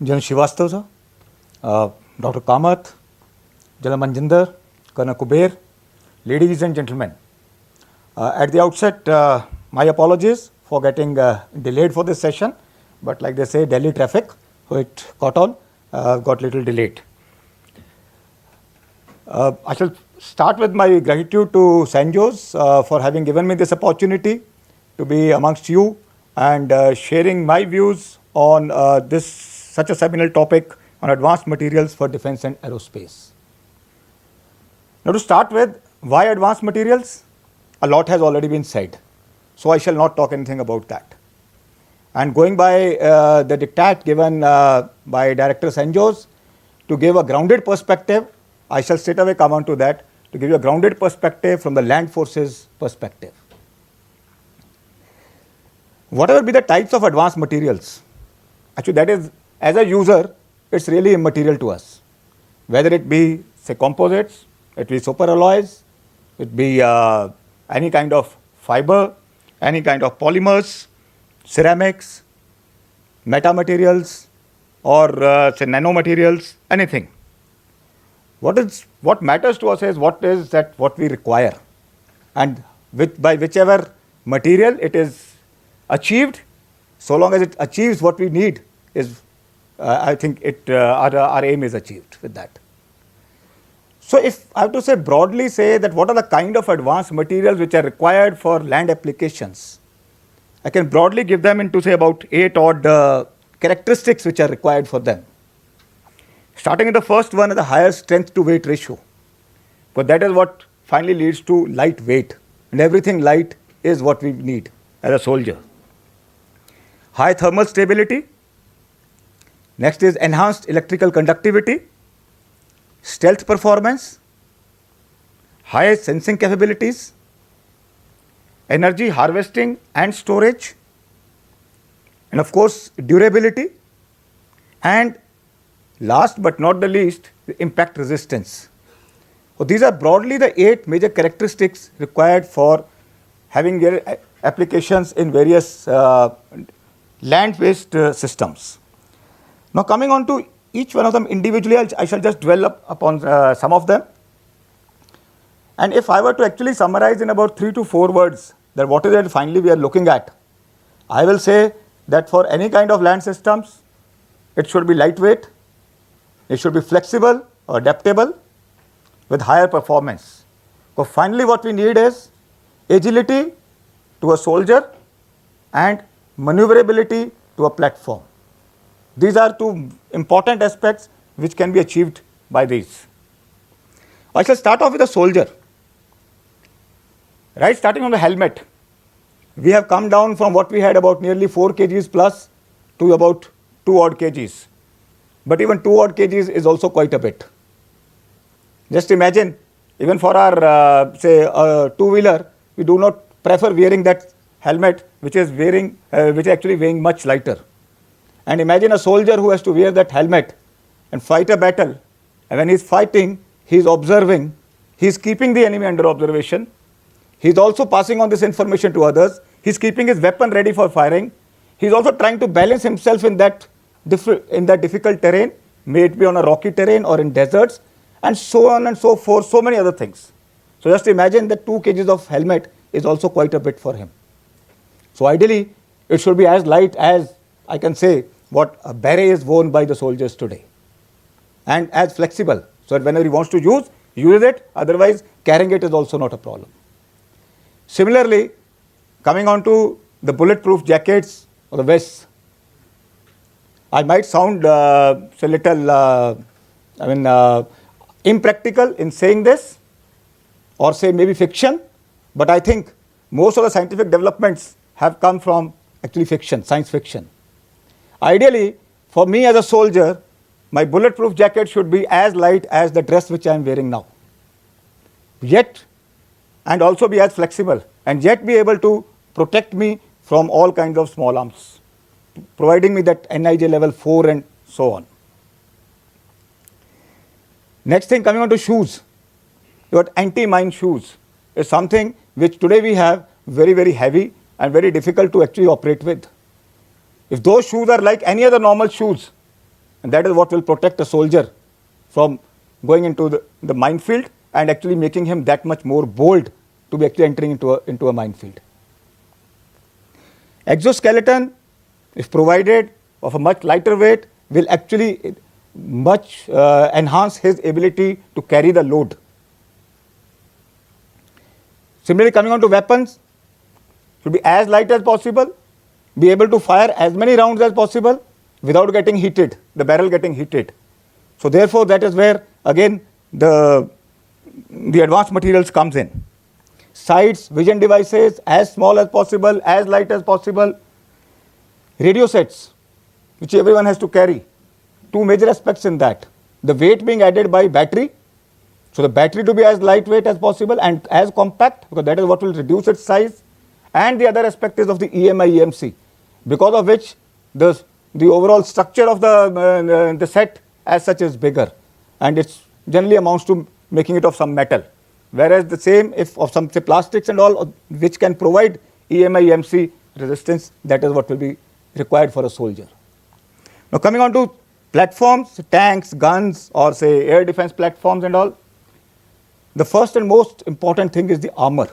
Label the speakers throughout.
Speaker 1: General Srivastav sir, Dr. Kamath, General Manjinder, Colonel Kuber, ladies and gentlemen. At the outset, my apologies for getting delayed for this session, but like they say, Delhi traffic, so it got on, got little delayed. I shall start with my gratitude to St. Joe's for having given me this opportunity to be amongst you and sharing my views on such a seminal topic on advanced materials for defense and aerospace. Now to start with, why advanced materials? A lot has already been said, so I shall not talk anything about that. And going by the diktat given by Director St. Joe's to give a grounded perspective, I shall straight away come on to that to give you a grounded perspective from the land forces perspective. Whatever be the types of advanced materials, actually that is, as a user, it's really immaterial to us. Whether it be, say, composites, it be superalloys, it be any kind of fiber, any kind of polymers, ceramics, metamaterials, or say nanomaterials, anything. What matters to us is what we require, and by whichever material it is achieved, so long as it achieves what we need, is I think our aim is achieved with that. So if I have to say broadly say that what are the kind of advanced materials which are required for land applications, I can broadly give them into say about 8 odd characteristics which are required for them. Starting with the first one is the higher strength to weight ratio, because that is what finally leads to light weight, and everything light is what we need as a soldier. High thermal stability. Next is enhanced electrical conductivity, stealth performance, high sensing capabilities, energy harvesting and storage, and of course durability, and last but not the least, the impact resistance. So these are broadly the 8 major characteristics required for having their applications in various land-based systems. Now coming on to each one of them individually, I shall just dwell upon some of them. And if I were to actually summarize in about 3 to 4 words that what is it finally we are looking at, I will say that for any kind of land systems, it should be lightweight, it should be flexible or adaptable with higher performance. So finally what we need is agility to a soldier and maneuverability to a platform. These are 2 important aspects which can be achieved by these. I shall start off with a soldier. Right, starting on the helmet, we have come down from what we had about nearly 4 kgs plus to about 2 odd kgs. But even 2 odd kgs is also quite a bit. Just imagine, even for our say two-wheeler, we do not prefer wearing that helmet which is actually weighing much lighter. And imagine a soldier who has to wear that helmet and fight a battle. And when he's fighting, he's observing, he's keeping the enemy under observation. He's also passing on this information to others. He's keeping his weapon ready for firing. He's also trying to balance himself in that difficult terrain, may it be on a rocky terrain or in deserts, and so on and so forth, so many other things. So just imagine that 2 kgs of helmet is also quite a bit for him. So ideally, it should be as light as, I can say, what a beret is worn by the soldiers today, and as flexible, so that whenever he wants to use it, otherwise carrying it is also not a problem. Similarly, coming on to the bulletproof jackets or the vests, I might sound a little impractical in saying this, or say maybe fiction, but I think most of the scientific developments have come from actually fiction, science fiction. Ideally, for me as a soldier, my bulletproof jacket should be as light as the dress which I am wearing now, yet, and also be as flexible, and yet be able to protect me from all kinds of small arms, providing me that NIJ level 4 and so on. Next thing, coming on to shoes, your anti-mine shoes is something which today we have very, very heavy and very difficult to actually operate with. If those shoes are like any other normal shoes, And that is what will protect a soldier from going into the minefield and actually making him that much more bold to be actually entering into a minefield. Exoskeleton, if provided of a much lighter weight, will actually much enhance his ability to carry the load. Similarly, coming on to weapons, should be as light as possible, be able to fire as many rounds as possible without getting heated, the barrel getting heated. So therefore, that is where again the advanced materials comes in. Sights, vision devices, as small as possible, as light as possible. Radio sets, which everyone has to carry. Two major aspects in that. The weight being added by battery. So the battery to be as lightweight as possible and as compact, because that is what will reduce its size. And the other aspect is of the EMI EMC, because of which the overall structure of the set as such is bigger, and it generally amounts to making it of some metal. Whereas the same, if of some say plastics and all, which can provide EMI EMC resistance, that is what will be required for a soldier. Now coming on to platforms, tanks, guns, or say air defense platforms and all, the first and most important thing is the armor,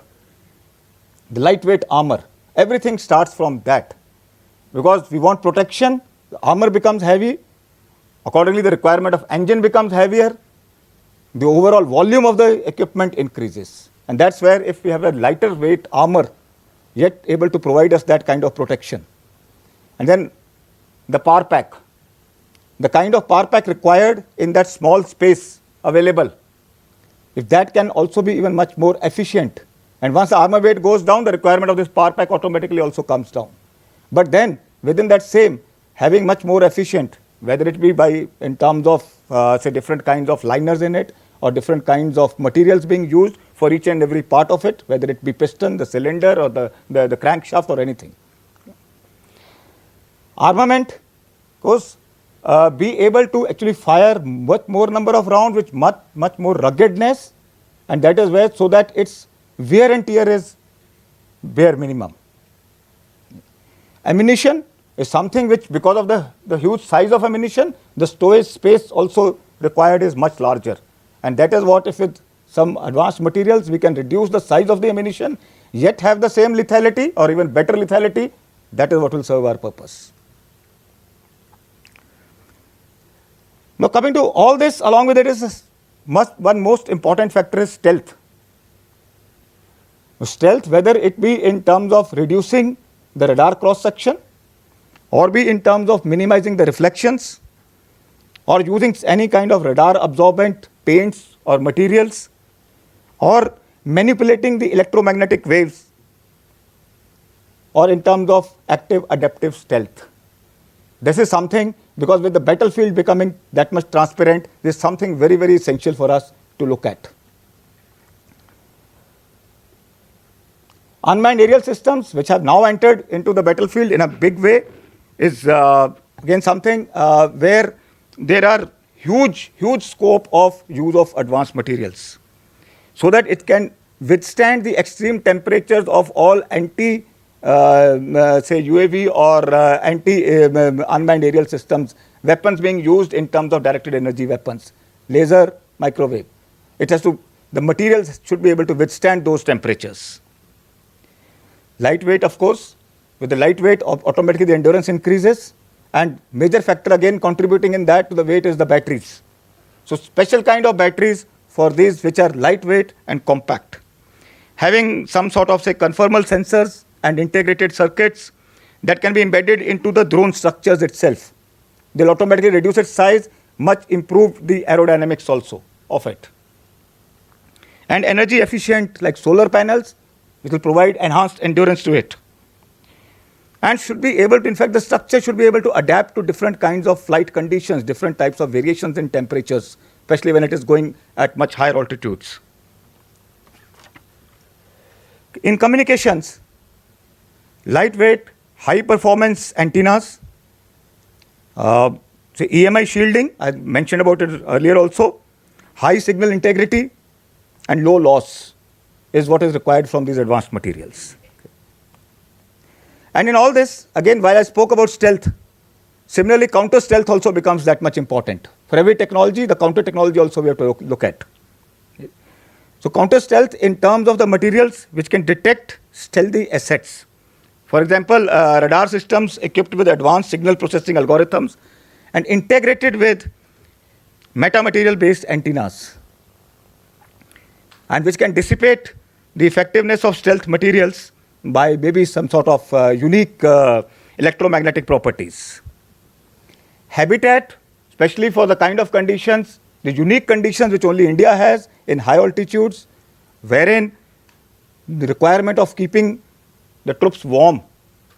Speaker 1: the lightweight armor. Everything starts from that. Because we want protection, the armor becomes heavy, accordingly the requirement of engine becomes heavier, the overall volume of the equipment increases. And that's where if we have a lighter weight armor, yet able to provide us that kind of protection. And then the power pack, the kind of power pack required in that small space available, if that can also be even much more efficient. And once the armor weight goes down, the requirement of this power pack automatically also comes down. But then within that same, having much more efficient, whether it be by in terms of say different kinds of liners in it, or different kinds of materials being used for each and every part of it, whether it be piston, the cylinder, or the crankshaft, or anything. Armament, of course, be able to actually fire much more number of rounds with much more ruggedness, and that is where, so that its wear and tear is bare minimum. Ammunition is something which, because of the huge size of ammunition, the storage space also required is much larger. And that is what, if with some advanced materials we can reduce the size of the ammunition, yet have the same lethality or even better lethality, that is what will serve our purpose. Now coming to all this, along with it is one most important factor is stealth. Stealth, whether it be in terms of reducing the radar cross section, or be in terms of minimizing the reflections, or using any kind of radar absorbent paints or materials, or manipulating the electromagnetic waves, or in terms of active adaptive stealth. This is something, because with the battlefield becoming that much transparent, this is something very, very essential for us to look at. Unmanned aerial systems, which have now entered into the battlefield in a big way, is again something where there are huge scope of use of advanced materials, so that it can withstand the extreme temperatures of all anti say UAV or anti unmanned aerial systems, weapons being used in terms of directed energy weapons, laser, microwave. It has to, the materials should be able to withstand those temperatures. Lightweight, of course, with the lightweight, automatically the endurance increases, and major factor again contributing in that to the weight is the batteries. So special kind of batteries for these which are lightweight and compact. Having some sort of say conformal sensors and integrated circuits that can be embedded into the drone structures itself. They'll automatically reduce its size, much improve the aerodynamics also of it. And energy efficient like solar panels, which will provide enhanced endurance to it. And should be able to, in fact, the structure should be able to adapt to different kinds of flight conditions, different types of variations in temperatures, especially when it is going at much higher altitudes. In communications, lightweight, high performance antennas, say EMI shielding, I mentioned about it earlier also, high signal integrity and low loss is what is required from these advanced materials. And in all this, again, while I spoke about stealth, Similarly, counter stealth also becomes that much important. For every technology, the counter technology also we have to look at. So counter stealth in terms of the materials which can detect stealthy assets. For example, radar systems equipped with advanced signal processing algorithms and integrated with metamaterial based antennas, and which can dissipate the effectiveness of stealth materials by maybe some sort of unique electromagnetic properties. Habitat, especially for the kind of conditions, the unique conditions which only India has in high altitudes, wherein the requirement of keeping the troops warm.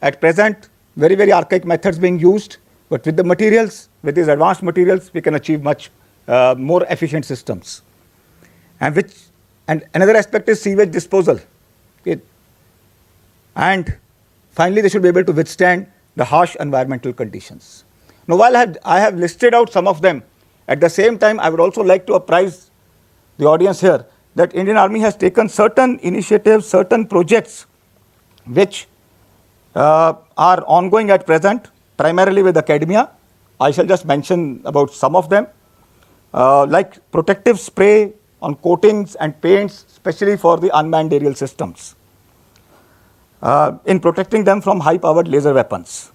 Speaker 1: At present, very, very archaic methods being used, but with the materials, with these advanced materials, we can achieve much more efficient systems. And another aspect is sewage disposal. And finally, they should be able to withstand the harsh environmental conditions. Now, while I have listed out some of them, at the same time, I would also like to apprise the audience here that Indian Army has taken certain initiatives, certain projects, which are ongoing at present, primarily with academia. I shall just mention about some of them, like protective spray on coatings and paints, especially for the unmanned aerial systems, in protecting them from high-powered laser weapons.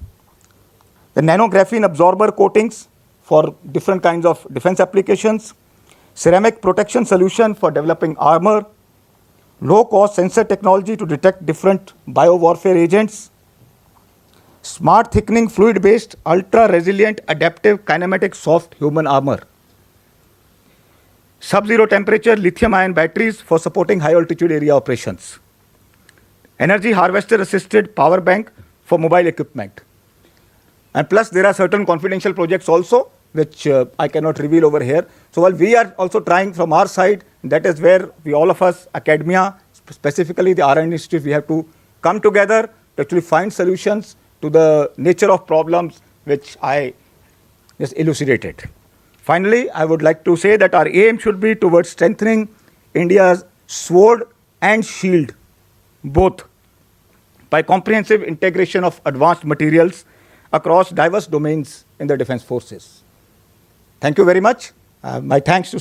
Speaker 1: The nanographene absorber coatings for different kinds of defense applications, ceramic protection solution for developing armor, low-cost sensor technology to detect different biowarfare agents, smart thickening fluid-based, ultra-resilient, adaptive, kinematic, soft human armor, sub-zero temperature lithium-ion batteries for supporting high-altitude area operations, energy harvester-assisted power bank for mobile equipment. And plus, there are certain confidential projects also, which I cannot reveal over here. So while we are also trying from our side, that is where we all of us, academia, specifically the R&D Institute, we have to come together to actually find solutions to the nature of problems which I just elucidated. Finally, I would like to say that our aim should be towards strengthening India's sword and shield, both by comprehensive integration of advanced materials across diverse domains in the defense forces. Thank you very much. My thanks to